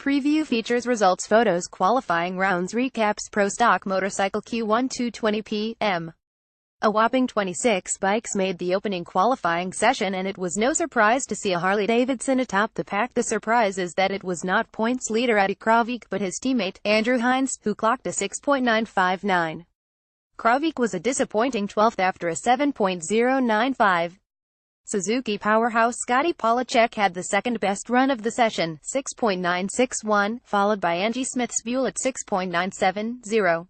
Preview features results, photos, qualifying rounds, recaps. Pro Stock Motorcycle Q1 2:20 p.m. A whopping 26 bikes made the opening qualifying session, and it was no surprise to see a Harley-Davidson atop the pack. The surprise is that it was not points leader Eddie Kravik but his teammate, Andrew Hines, who clocked a 6.959. Kravik was a disappointing 12th after a 7.095. Suzuki powerhouse Scotty Polacek had the second-best run of the session, 6.961, followed by Angie Smith's Buell at 6.970.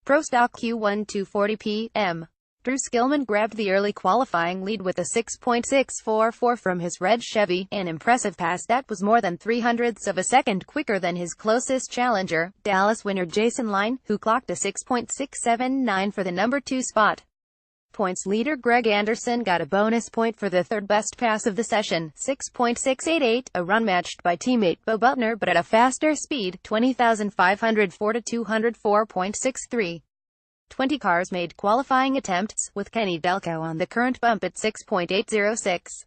Pro Stock Q1 2:40 p.m. Drew Skillman grabbed the early qualifying lead with a 6.644 from his red Chevy, an impressive pass that was more than 0.03 of a second quicker than his closest challenger, Dallas winner Jason Line, who clocked a 6.679 for the number 2 spot. Points leader Greg Anderson got a bonus point for the third-best pass of the session, 6.688, a run matched by teammate Bo Butner but at a faster speed, 20,504 to 204.63. 20 cars made qualifying attempts, with Kenny Delco on the current bump at 6.806.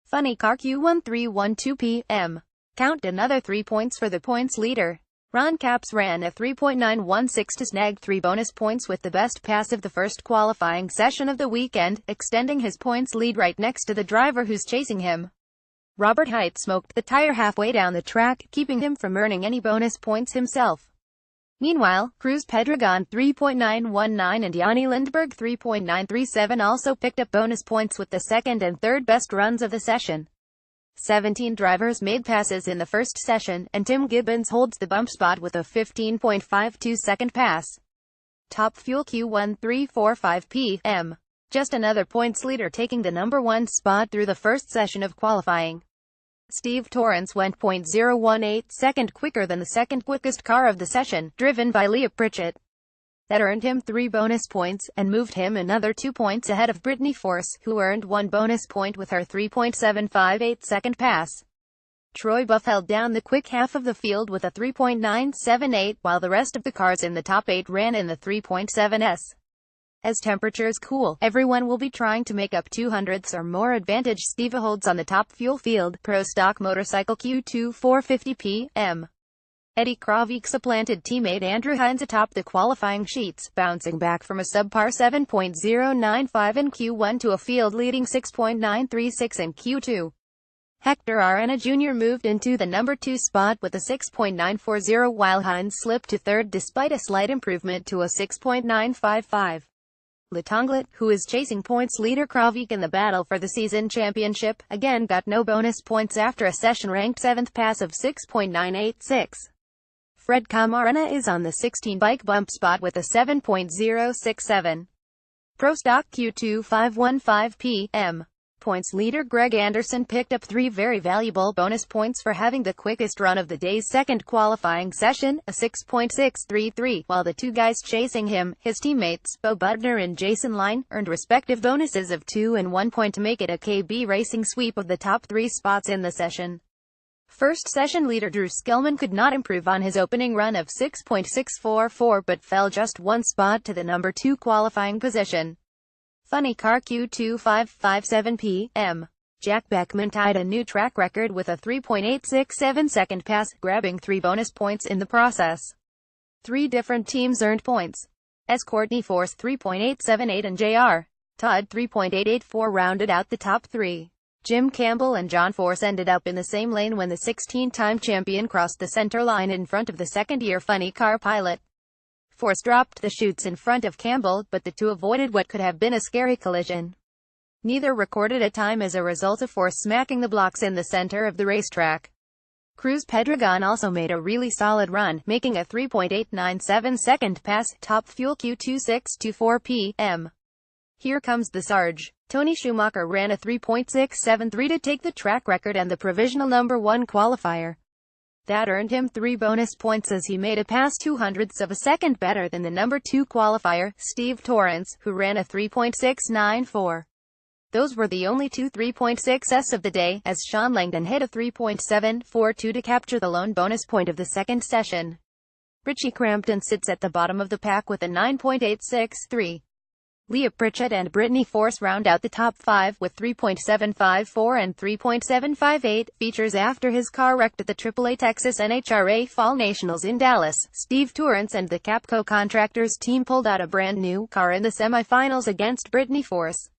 Funny Car Q1 3:12 p.m. Count another 3 points for the points leader. Ron Capps ran a 3.916 to snag 3 bonus points with the best pass of the first qualifying session of the weekend, extending his points lead right next to the driver who's chasing him. Robert Hight smoked the tire halfway down the track, keeping him from earning any bonus points himself. Meanwhile, Cruz Pedregon 3.919 and Yanni Lindbergh 3.937 also picked up bonus points with the second and third best runs of the session. 17 drivers made passes in the first session, and Tim Gibbons holds the bump spot with a 15.52 second pass. Top Fuel Q1 3:45 p.m. Just another points leader taking the number 1 spot through the first session of qualifying. Steve Torrence went 0.018 second quicker than the second quickest car of the session, driven by Leah Pritchett. That earned him 3 bonus points, and moved him another 2 points ahead of Brittany Force, who earned 1 bonus point with her 3.758 second pass. Troy Buff held down the quick half of the field with a 3.978, while the rest of the cars in the top 8 ran in the 3.7s. As temperatures cool, everyone will be trying to make up 200ths or more advantage. Steve holds on the top fuel field. Pro Stock Motorcycle Q2 4:50 p.m. Eddie Kravik supplanted teammate Andrew Hines atop the qualifying sheets, bouncing back from a subpar 7.095 in Q1 to a field-leading 6.936 in Q2. Hector Arena Jr. moved into the number 2 spot with a 6.940, while Hines slipped to third despite a slight improvement to a 6.955. Latonglet, who is chasing points leader Kravik in the battle for the season championship, again got no bonus points after a session-ranked 7th pass of 6.986. Fred Camarena is on the 16-bike bump spot with a 7.067. Pro Stock Q2 5:15 p.m. Points leader Greg Anderson picked up 3 very valuable bonus points for having the quickest run of the day's second qualifying session, a 6.633, while the 2 guys chasing him, his teammates, Bo Butner and Jason Line, earned respective bonuses of 2 and 1 point to make it a KB Racing sweep of the top 3 spots in the session. First session leader Drew Skillman could not improve on his opening run of 6.644 but fell just 1 spot to the number 2 qualifying position. Funny Car Q2 5:57 p.m. Jack Beckman tied a new track record with a 3.867 second pass, grabbing 3 bonus points in the process. 3 different teams earned points, as Courtney Force 3.878 and J.R. Todd 3.884 rounded out the top 3. Jim Campbell and John Force ended up in the same lane when the 16-time champion crossed the center line in front of the second-year Funny Car pilot. Force dropped the chutes in front of Campbell, but the two avoided what could have been a scary collision. Neither recorded a time as a result of Force smacking the blocks in the center of the racetrack. Cruz Pedregon also made a really solid run, making a 3.897 second pass. Top Fuel Q2 6:24 p.m. Here comes the Sarge. Tony Schumacher ran a 3.673 to take the track record and the provisional number 1 qualifier. That earned him 3 bonus points as he made a pass 0.02 of a second better than the number 2 qualifier, Steve Torrence, who ran a 3.694. Those were the only 2 3.6s of the day, as Sean Langdon hit a 3.742 to capture the lone bonus point of the second session. Richie Crampton sits at the bottom of the pack with a 9.863. Leah Pritchett and Brittany Force round out the top 5 with 3.754 and 3.758 features after his car wrecked at the AAA Texas NHRA Fall Nationals in Dallas. Steve Torrence and the Capco Contractors team pulled out a brand new car in the semifinals against Brittany Force.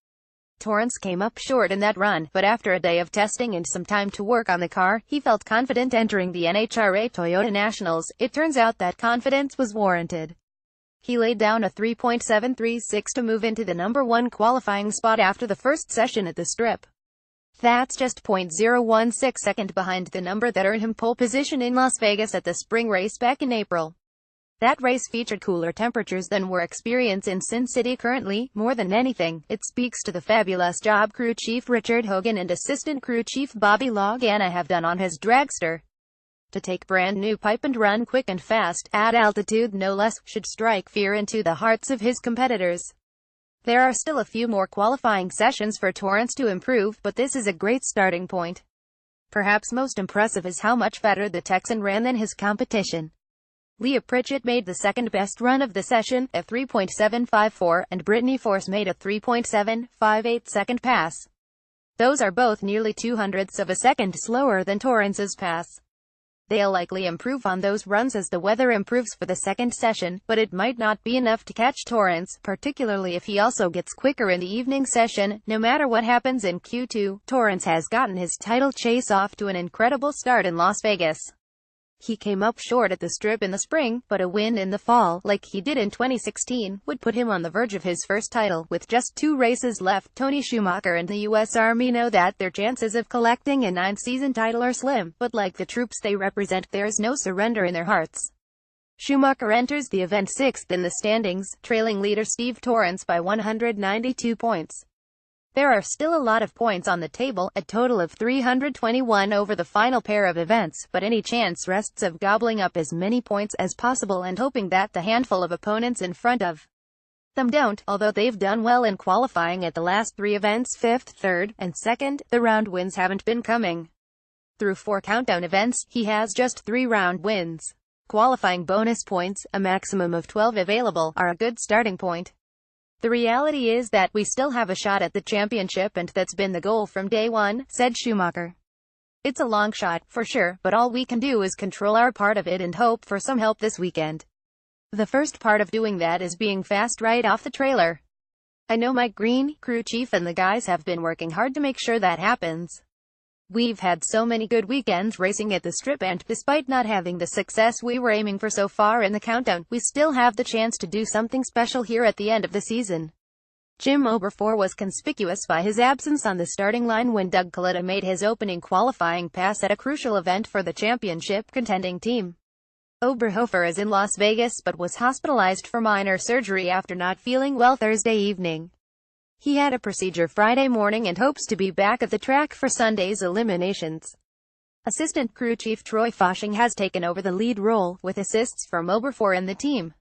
Torrence came up short in that run, but after a day of testing and some time to work on the car, he felt confident entering the NHRA Toyota Nationals. It turns out that confidence was warranted. He laid down a 3.736 to move into the number 1 qualifying spot after the first session at the strip. That's just 0.016 seconds behind the number that earned him pole position in Las Vegas at the spring race back in April. That race featured cooler temperatures than we're experiencing in Sin City currently. More than anything, it speaks to the fabulous job crew chief Richard Hogan and assistant crew chief Bobby Logana have done on his dragster. To take brand new pipe and run quick and fast, at altitude no less, should strike fear into the hearts of his competitors. There are still a few more qualifying sessions for Torrence to improve, but this is a great starting point. Perhaps most impressive is how much better the Texan ran than his competition. Leah Pritchett made the second best run of the session, at 3.754, and Brittany Force made a 3.758 second pass. Those are both nearly 0.02 of a second slower than Torrence's pass. They'll likely improve on those runs as the weather improves for the second session, but it might not be enough to catch Torrence, particularly if he also gets quicker in the evening session. No matter what happens in Q2, Torrence has gotten his title chase off to an incredible start in Las Vegas. He came up short at the strip in the spring, but a win in the fall, like he did in 2016, would put him on the verge of his first title. With just 2 races left, Tony Schumacher and the U.S. Army know that their chances of collecting a 9th-season title are slim, but like the troops they represent, there's no surrender in their hearts. Schumacher enters the event 6th in the standings, trailing leader Steve Torrence by 192 points. There are still a lot of points on the table, a total of 321 over the final pair of events, but any chance rests of gobbling up as many points as possible and hoping that the handful of opponents in front of them don't. Although they've done well in qualifying at the last 3 events, 5th, 3rd, and 2nd, the round wins haven't been coming. Through 4 countdown events, he has just 3 round wins. Qualifying bonus points, a maximum of 12 available, are a good starting point. The reality is that we still have a shot at the championship, and that's been the goal from day one, said Schumacher. It's a long shot, for sure, but all we can do is control our part of it and hope for some help this weekend. The first part of doing that is being fast right off the trailer. I know Mike Green, crew chief, and the guys have been working hard to make sure that happens. We've had so many good weekends racing at the strip, and despite not having the success we were aiming for so far in the countdown, we still have the chance to do something special here at the end of the season. Jim Oberfour was conspicuous by his absence on the starting line when Doug Kalitta made his opening qualifying pass at a crucial event for the championship contending team. Oberhofer is in Las Vegas but was hospitalized for minor surgery after not feeling well Thursday evening. He had a procedure Friday morning and hopes to be back at the track for Sunday's eliminations. Assistant crew chief Troy Foshing has taken over the lead role, with assists from Oberfour and the team.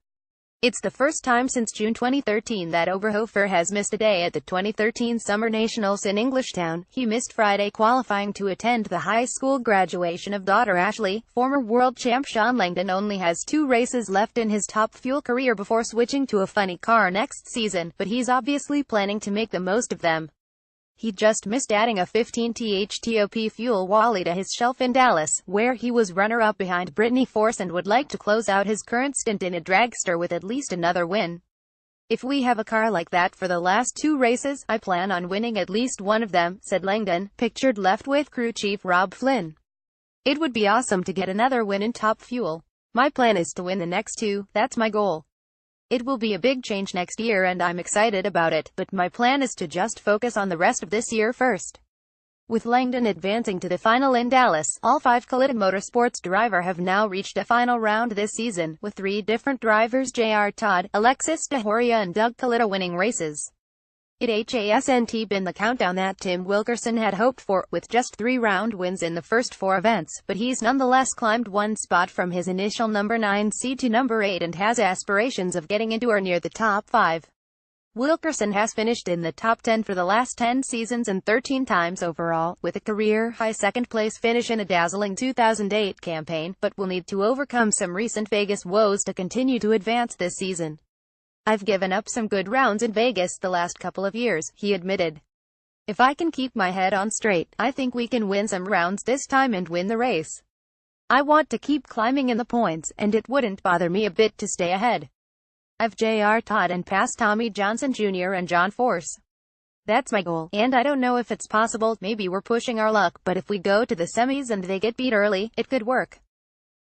It's the first time since June 2013 that Oberhofer has missed a day at the 2013 Summer Nationals in Englishtown. He missed Friday qualifying to attend the high school graduation of daughter Ashley. Former world champ Sean Langdon only has 2 races left in his Top Fuel career before switching to a funny car next season, but he's obviously planning to make the most of them. He just missed adding a 15th Top Fuel Wally to his shelf in Dallas, where he was runner-up behind Brittany Force and would like to close out his current stint in a dragster with at least another win. If we have a car like that for the last 2 races, I plan on winning at least one of them, said Langdon, pictured left with crew chief Rob Flynn. It would be awesome to get another win in Top Fuel. My plan is to win the next 2, that's my goal. It will be a big change next year and I'm excited about it, but my plan is to just focus on the rest of this year first. With Langdon advancing to the final in Dallas, all 5 Kalitta Motorsports drivers have now reached a final round this season, with 3 different drivers J.R. Todd, Alexis DeJoria and Doug Kalitta winning races. It hasn't been the countdown that Tim Wilkerson had hoped for, with just 3 round wins in the first 4 events, but he's nonetheless climbed 1 spot from his initial number 9 seed to number 8 and has aspirations of getting into or near the top 5. Wilkerson has finished in the top 10 for the last 10 seasons and 13 times overall, with a career-high second-place finish in a dazzling 2008 campaign, but will need to overcome some recent Vegas woes to continue to advance this season. "I've given up some good rounds in Vegas the last couple of years," he admitted. "If I can keep my head on straight, I think we can win some rounds this time and win the race. I want to keep climbing in the points, and it wouldn't bother me a bit to stay ahead. I've J.R. Todd and past Tommy Johnson Jr. and John Force. That's my goal, and I don't know if it's possible. Maybe we're pushing our luck, but if we go to the semis and they get beat early, it could work.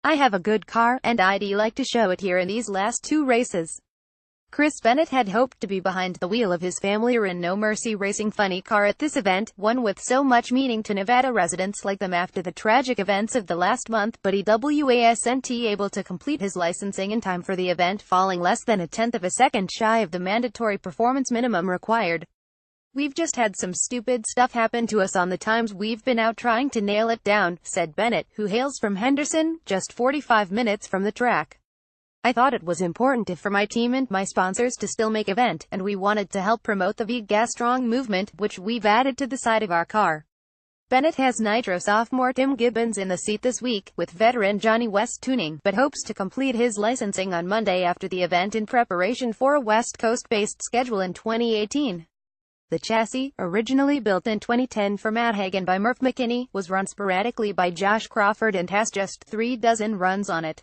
I have a good car, and I'd like to show it here in these last two races." Chris Bennett had hoped to be behind the wheel of his family in No Mercy Racing funny car at this event, one with so much meaning to Nevada residents like them after the tragic events of the last month, but he wasn't able to complete his licensing in time for the event, falling less than a tenth of a second shy of the mandatory performance minimum required. "We've just had some stupid stuff happen to us on the times we've been out trying to nail it down," said Bennett, who hails from Henderson, just 45 minutes from the track. "I thought it was important for my team and my sponsors to still make event, and we wanted to help promote the V-Gas Strong movement, which we've added to the side of our car." Bennett has Nitro sophomore Tim Gibbons in the seat this week, with veteran Johnny West tuning, but hopes to complete his licensing on Monday after the event in preparation for a West Coast-based schedule in 2018. The chassis, originally built in 2010 for Matt Hagan by Murph McKinney, was run sporadically by Josh Crawford and has just 3 runs on it.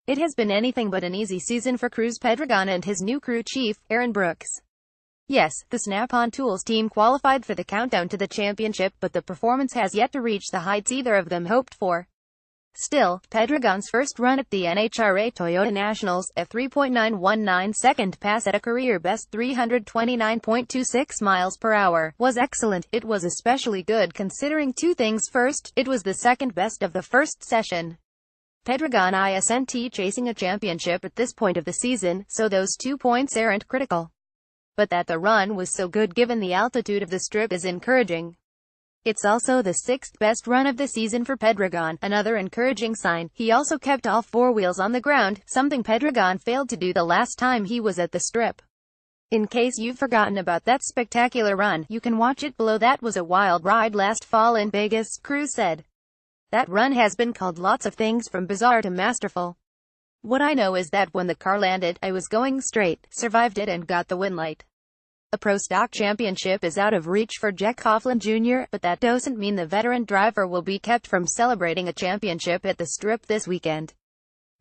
It has been anything but an easy season for Cruz Pedregon and his new crew chief, Aaron Brooks. Yes, the Snap-on Tools team qualified for the countdown to the championship, but the performance has yet to reach the heights either of them hoped for. Still, Pedregon's first run at the NHRA Toyota Nationals, a 3.919-second pass at a career-best 329.26 miles per hour, was excellent. It was especially good considering two things. First, it was the second best of the first session. Pedregon isn't chasing a championship at this point of the season, so those 2 points aren't critical. But that the run was so good given the altitude of the strip is encouraging. It's also the 6th best run of the season for Pedregon, another encouraging sign. He also kept all 4 wheels on the ground, something Pedregon failed to do the last time he was at the strip. In case you've forgotten about that spectacular run, you can watch it below. "That was a wild ride last fall in Vegas," Cruz said. "That run has been called lots of things from bizarre to masterful. What I know is that when the car landed, I was going straight, survived it and got the win light." A Pro Stock Championship is out of reach for Jack Coughlin Jr., but that doesn't mean the veteran driver will be kept from celebrating a championship at the Strip this weekend.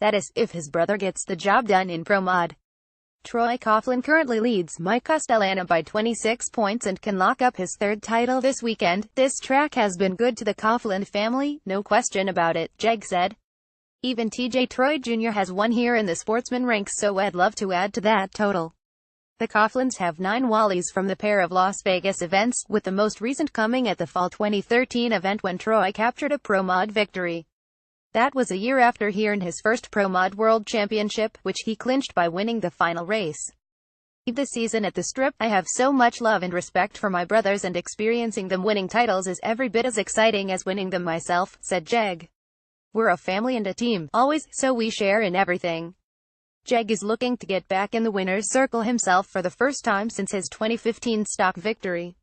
That is, if his brother gets the job done in Pro Mod. Troy Coughlin currently leads Mike Castellana by 26 points and can lock up his 3rd title this weekend. "This track has been good to the Coughlin family, no question about it," Jeg said. "Even TJ Troy Jr. has won here in the sportsman ranks, so I'd love to add to that total." The Coughlins have 9 Wallies from the pair of Las Vegas events, with the most recent coming at the fall 2013 event when Troy captured a Pro Mod victory. That was a year after he earned his first Pro Mod World Championship, which he clinched by winning the final race. "The season at the Strip, I have so much love and respect for my brothers, and experiencing them winning titles is every bit as exciting as winning them myself," said Jeg. "We're a family and a team, always, so we share in everything." Jeg is looking to get back in the winner's circle himself for the first time since his 2015 stock victory.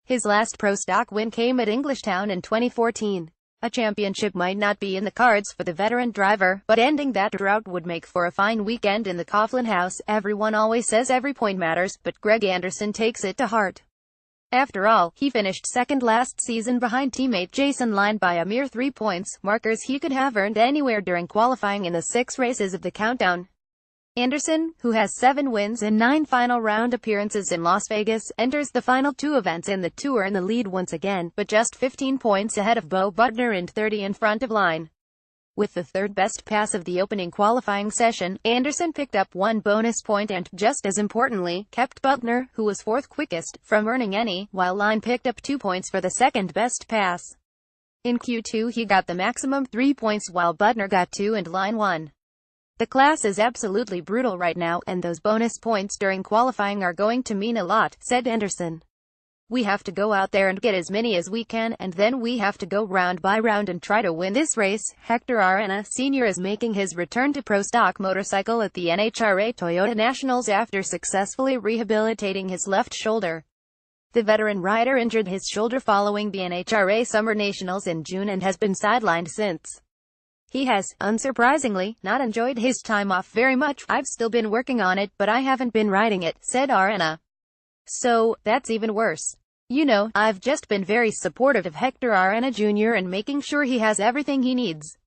His last Pro Stock win came at Englishtown in 2014. A championship might not be in the cards for the veteran driver, but ending that drought would make for a fine weekend in the Coughlin house. Everyone always says every point matters, but Greg Anderson takes it to heart. After all, he finished second last season behind teammate Jason Line by a mere 3 points, markers he could have earned anywhere during qualifying in the 6 races of the countdown. Anderson, who has 7 wins and 9 final round appearances in Las Vegas, enters the final 2 events in the tour in the lead once again, but just 15 points ahead of Bo Butner and 30 in front of Line. With the 3rd best pass of the opening qualifying session, Anderson picked up 1 bonus point and, just as importantly, kept Butner, who was 4th quickest, from earning any, while Line picked up 2 points for the 2nd best pass. In Q2 he got the maximum 3 points while Butner got 2 and Line 1. "The class is absolutely brutal right now, and those bonus points during qualifying are going to mean a lot," said Anderson. "We have to go out there and get as many as we can, and then we have to go round by round and try to win this race." Hector Arena Sr. is making his return to Pro Stock Motorcycle at the NHRA Toyota Nationals after successfully rehabilitating his left shoulder. The veteran rider injured his shoulder following the NHRA Summer Nationals in June and has been sidelined since. He has, unsurprisingly, not enjoyed his time off very much. I've still been working on it, but I haven't been riding it, said Nhra. So, that's even worse. You know, I've just been very supportive of Hector Nhra Jr. and making sure he has everything he needs.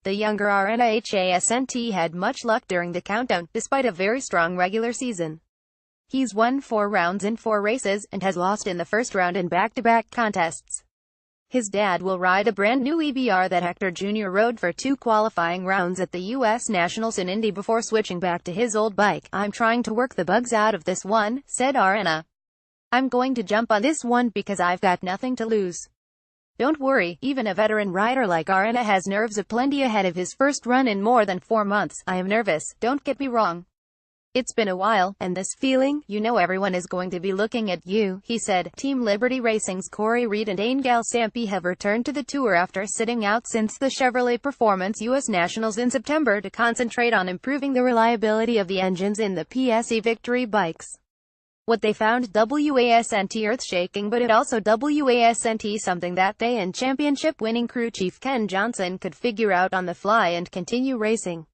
The younger Nhra had much luck during the countdown, despite a very strong regular season. He's won 4 rounds in 4 races, and has lost in the first round in back-to-back contests. His dad will ride a brand new EBR that Hector Jr. rode for 2 qualifying rounds at the U.S. Nationals in Indy before switching back to his old bike. I'm trying to work the bugs out of this one, said Nhra. I'm going to jump on this one because I've got nothing to lose. Don't worry, even a veteran rider like Nhra has nerves aplenty ahead of his first run in more than 4 months. I am nervous, don't get me wrong. It's been a while, and this feeling, you know everyone is going to be looking at you, he said. Team Liberty Racing's Corey Reed and Angel Sampi have returned to the tour after sitting out since the Chevrolet Performance U.S. Nationals in September to concentrate on improving the reliability of the engines in the PSE Victory bikes. What they found wasn't earth-shaking, but it also wasn't something that they and championship-winning crew chief Ken Johnson could figure out on the fly and continue racing.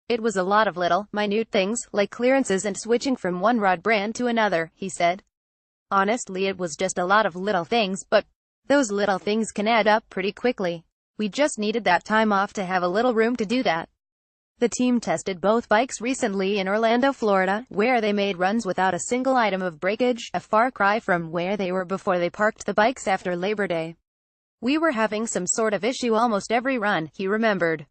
It was a lot of little, minute things, like clearances and switching from one rod brand to another, he said. Honestly, it was just a lot of little things, but those little things can add up pretty quickly. We just needed that time off to have a little room to do that. The team tested both bikes recently in Orlando, Florida, where they made runs without a single item of breakage, a far cry from where they were before they parked the bikes after Labor Day. We were having some sort of issue almost every run, he remembered.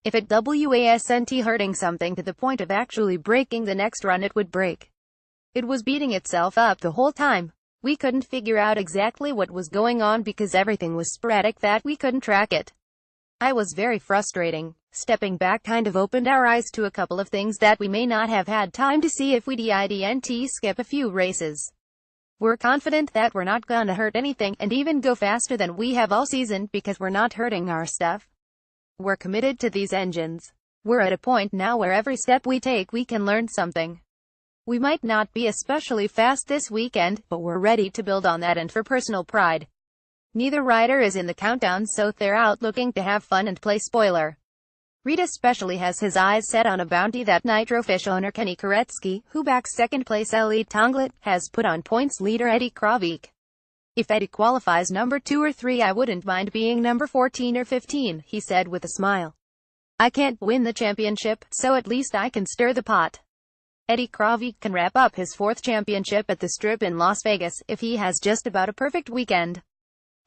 If it wasn't hurting something to the point of actually breaking the next run, it would break. It was beating itself up the whole time. We couldn't figure out exactly what was going on because everything was sporadic that we couldn't track it. I was very frustrating. Stepping back kind of opened our eyes to a couple of things that we may not have had time to see if we didn't skip a few races. We're confident that we're not gonna hurt anything, and even go faster than we have all season, because we're not hurting our stuff. We're committed to these engines. We're at a point now where every step we take we can learn something. We might not be especially fast this weekend, but we're ready to build on that and for personal pride. Neither rider is in the countdown, so they're out looking to have fun and play spoiler. Reed especially has his eyes set on a bounty that Nitrofish owner Kenny Koretsky, who backs second-place Elite Tonglet, has put on points leader Eddie Kravik. If Eddie qualifies number 2 or 3, I wouldn't mind being number 14 or 15, he said with a smile. I can't win the championship, so at least I can stir the pot. Eddie Kravik can wrap up his 4th championship at the Strip in Las Vegas, if he has just about a perfect weekend.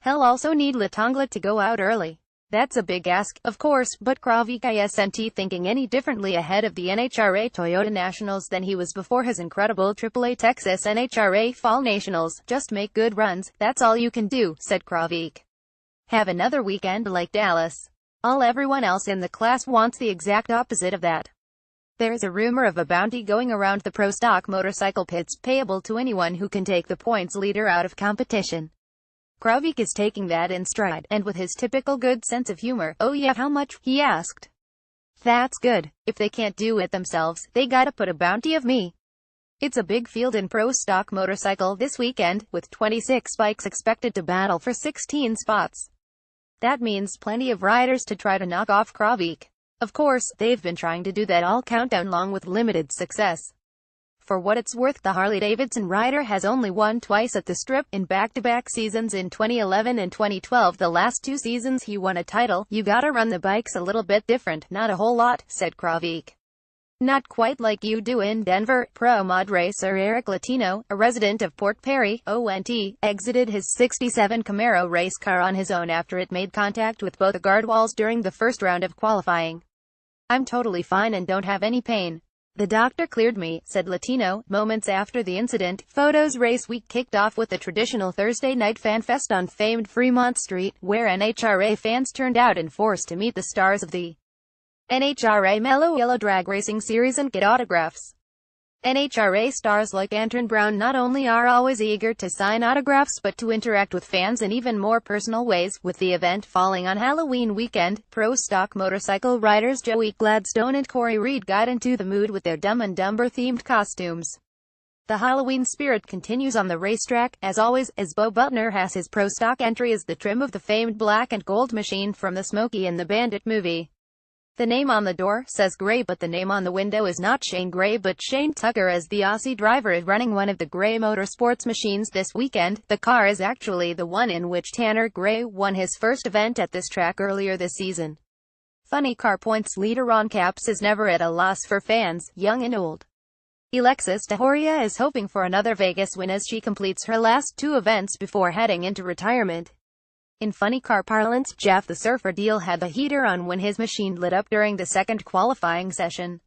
He'll also need Le Tonglet to go out early. That's a big ask, of course, but Kravik isn't thinking any differently ahead of the NHRA Toyota Nationals than he was before his incredible AAA Texas NHRA Fall Nationals. Just make good runs, that's all you can do, said Kravik. Have another weekend like Dallas. Everyone else in the class wants the exact opposite of that. There's a rumor of a bounty going around the pro stock motorcycle pits, payable to anyone who can take the points leader out of competition. Kravik is taking that in stride, and with his typical good sense of humor. Oh yeah, how much? He asked. That's good. If they can't do it themselves, they gotta put a bounty of me. It's a big field in pro stock motorcycle this weekend, with 26 bikes expected to battle for 16 spots. That means plenty of riders to try to knock off Kravik. Of course, they've been trying to do that all countdown long with limited success. For what it's worth, the Harley-Davidson rider has only won twice at the Strip, in back-to-back seasons in 2011 and 2012. The last 2 seasons he won a title. You gotta run the bikes a little bit different, not a whole lot, said Kravik. Not quite like you do in Denver. Pro mod racer Eric Latino, a resident of Port Perry, ONT, exited his 67 Camaro race car on his own after it made contact with both the guardwalls during the first round of qualifying. I'm totally fine and don't have any pain. The doctor cleared me, said Latino, moments after the incident. Photos race week kicked off with a traditional Thursday night fan fest on famed Fremont Street, where NHRA fans turned out in force to meet the stars of the NHRA Mellow Yellow Drag Racing Series and get autographs. NHRA stars like Antron Brown not only are always eager to sign autographs but to interact with fans in even more personal ways, with the event falling on Halloween weekend. Pro stock motorcycle riders Joey Gladstone and Corey Reed got into the mood with their Dumb and Dumber themed costumes. The Halloween spirit continues on the racetrack, as always, as Bo Butner has his pro stock entry as the trim of the famed black and gold machine from the Smokey and the Bandit movie. The name on the door says Gray, but the name on the window is not Shane Gray but Shane Tucker, as the Aussie driver is running one of the Gray Motorsports machines this weekend. The car is actually the one in which Tanner Gray won his first event at this track earlier this season. Funny car points leader Ron Capps is never at a loss for fans, young and old. Alexis DeJoria is hoping for another Vegas win as she completes her last 2 events before heading into retirement. In funny car parlance, Jeff the Surfer Deal had the heater on when his machine lit up during the second qualifying session.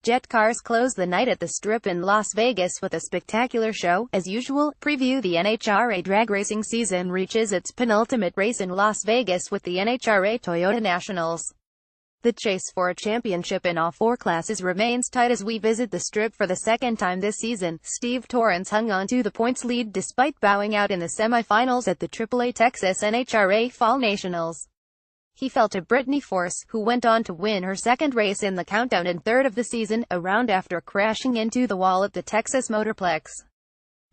Jet cars close the night at the Strip in Las Vegas with a spectacular show. As usual, preview the NHRA drag racing season reaches its penultimate race in Las Vegas with the NHRA Toyota Nationals. The chase for a championship in all 4 classes remains tight as we visit the Strip for the second time this season. Steve Torrence hung on to the points lead despite bowing out in the semifinals at the AAA Texas NHRA Fall Nationals. He fell to Brittany Force, who went on to win her second race in the countdown and third of the season, a round after crashing into the wall at the Texas Motorplex.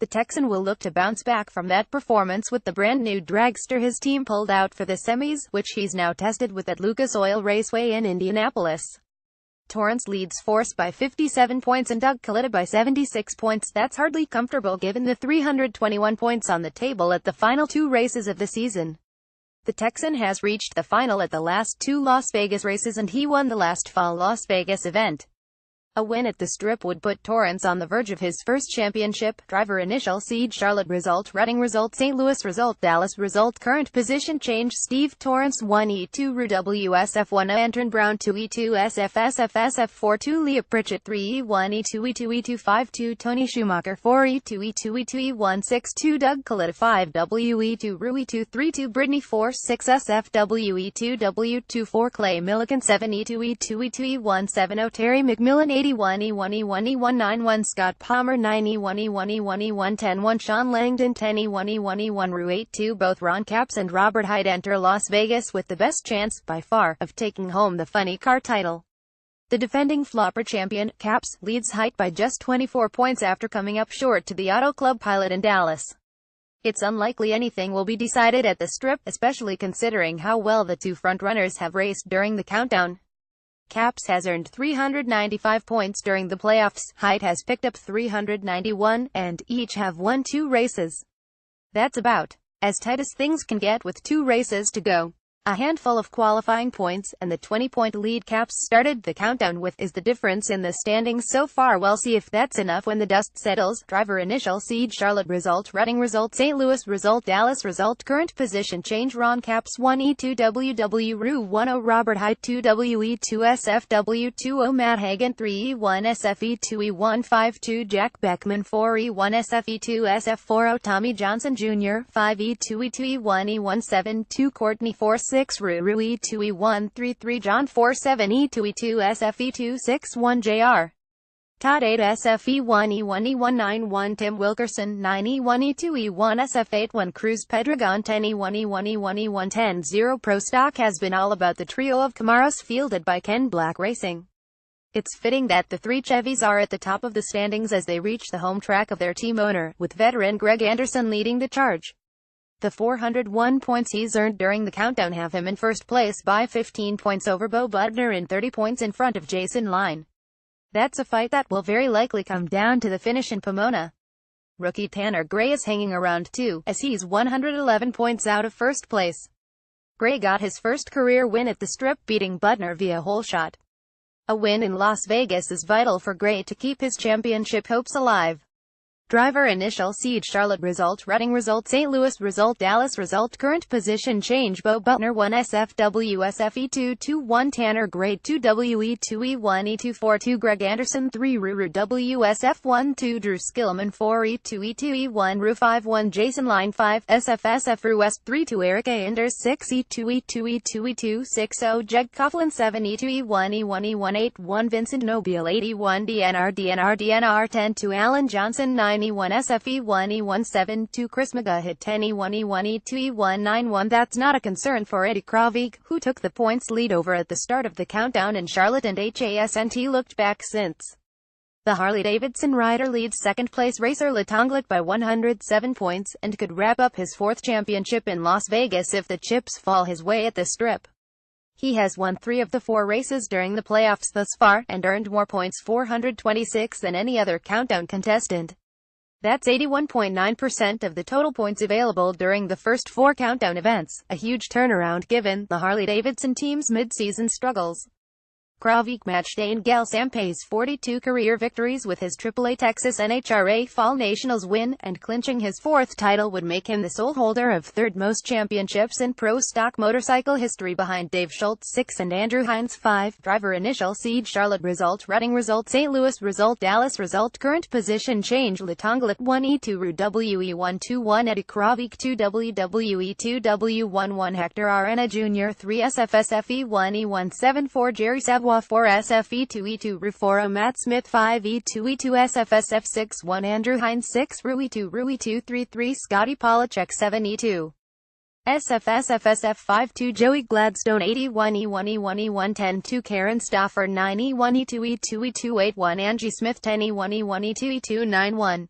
The Texan will look to bounce back from that performance with the brand-new dragster his team pulled out for the semis, which he's now tested with at Lucas Oil Raceway in Indianapolis. Torrence leads Force by 57 points and Doug Kalitta by 76 points. That's hardly comfortable given the 321 points on the table at the final 2 races of the season. The Texan has reached the final at the last 2 Las Vegas races and he won the last fall Las Vegas event. A win at the Strip would put Torrence on the verge of his first championship. Driver initial seed Charlotte result Reading result St. Louis result Dallas result Current position change Steve Torrence 1 E2 Ru WSF 1 Anton Brown 2 E2 SF 4 2 Leah Pritchett 3 E1 E2 E2 E2 5 2 Tony Schumacher 4 E2 E2 E2 E1 6 2 Doug Kalitta 5 W E2 Ru E2 3 2 Brittany 4 6 SFW E2 W2 4 Clay Milligan 7 E2 E2 E2 E1 7 0 Terry McMillan 81 E1 E1 E1 91 Scott Palmer 9 E1 E1 E1 E1 10 1 Sean Langdon 10 E1 E1 E1 Ru 8 2 Both Ron Capps and Robert Hyde enter Las Vegas with the best chance, by far, of taking home the funny car title. The defending flopper champion, Capps, leads Hyde by just 24 points after coming up short to the Auto Club pilot in Dallas. It's unlikely anything will be decided at the Strip, especially considering how well the 2 frontrunners have raced during the countdown. Capps has earned 395 points during the playoffs, Hyde has picked up 391, and each have won 2 races. That's about as tight as things can get with 2 races to go. A handful of qualifying points, and the 20-point lead Capps started the countdown with, is the difference in the standings so far. We'll see if that's enough when the dust settles. Driver initial seed Charlotte result Reading result St. Louis result Dallas result Current position change Ron Capps 1 E2 WW Ru 1 0 Robert Hyde 2 WE 2 SFW 2 0 Matt Hagan 3 E1 SFE 2 E1 5 2 Jack Beckman 4 E1 SFE 2 SF 4 0 Tommy Johnson Jr. 5 E2 E2 E1 E1 7 2 Courtney 4 6 Ru E2 E1 3 3 John 4 7 E2 E2 SFE 2 6 1 JR Todd 8 SFE 1 E1 E1 9 1 Tim Wilkerson 9 E1 E2 E1 SF 8 1 Cruz Pedregon 10 E1 E1 E1 E1 10 0 Pro Stock has been all about the trio of Camaros fielded by Ken Black Racing. It's fitting that the 3 Chevys are at the top of the standings as they reach the home track of their team owner, with veteran Greg Anderson leading the charge. The 401 points he's earned during the countdown have him in first place by 15 points over Bo Butner and 30 points in front of Jason Line. That's a fight that will very likely come down to the finish in Pomona. Rookie Tanner Gray is hanging around too, as he's 111 points out of first place. Gray got his first career win at the Strip, beating Butner via hole shot. A win in Las Vegas is vital for Gray to keep his championship hopes alive. Driver initial seed Charlotte result Reading result St. Louis result Dallas result Current position change Bo Butner 1 SFW SFE 2 2 1 Tanner Gray 2 WE 2 E1 E2 4 2 Greg Anderson 3 Ru WSF 1 2 Drew Skillman 4 E2 E2 E1 Ru 5 1 Jason Line 5 SF Ru West 3 2 Eric Anders 6 E2 E2 E2 E2 6 0 Jeg Coughlin 7 E2 E1 E1 E1 8 1 Vincent Nobile 81 DNR 10 2 Alan Johnson 9 E1 SFE 1 E1 7 2 Chris McGaw 10 E1 E1 E2 E1 9 1 That's not a concern for Eddie Kravig, who took the points lead over at the start of the countdown in Charlotte, and HASNT looked back since. The Harley-Davidson rider leads second-place racer Letonglet by 107 points, and could wrap up his fourth championship in Las Vegas if the chips fall his way at the Strip. He has won 3 of the 4 races during the playoffs thus far, and earned more points 426 than any other countdown contestant. That's 81.9% of the total points available during the first 4 countdown events, a huge turnaround given the Harley-Davidson team's mid-season struggles. Kravik matched Dane Galsampay's 42 career victories with his AAA Texas NHRA Fall Nationals win, and clinching his 4th title would make him the sole holder of 3rd most championships in pro stock motorcycle history behind Dave Schultz 6 and Andrew Hines 5. Driver initial seed Charlotte result Reading result St. Louis result Dallas result Current position change Letonglet 1 E2 Ru WE1 2-1 Eddie Kravik 2 WWE 2 W11 Hector Arena Jr. 3 SFSF E1 E1 7-4 Jerry Savoie 4 SFE2 E2 Ruforo Matt Smith 5 E2 E2 SFSF 6-1 Andrew Hines 6 Ru E2 3-3 Scotty Polachek 7 E2 SFSFSF 5-2 Joey Gladstone 81 E1 E1 E1 10-2 Karen Stauffer 9 E1 E2 E2 E2 8-1 Angie Smith 10 E1 E1 E2 E2 9-1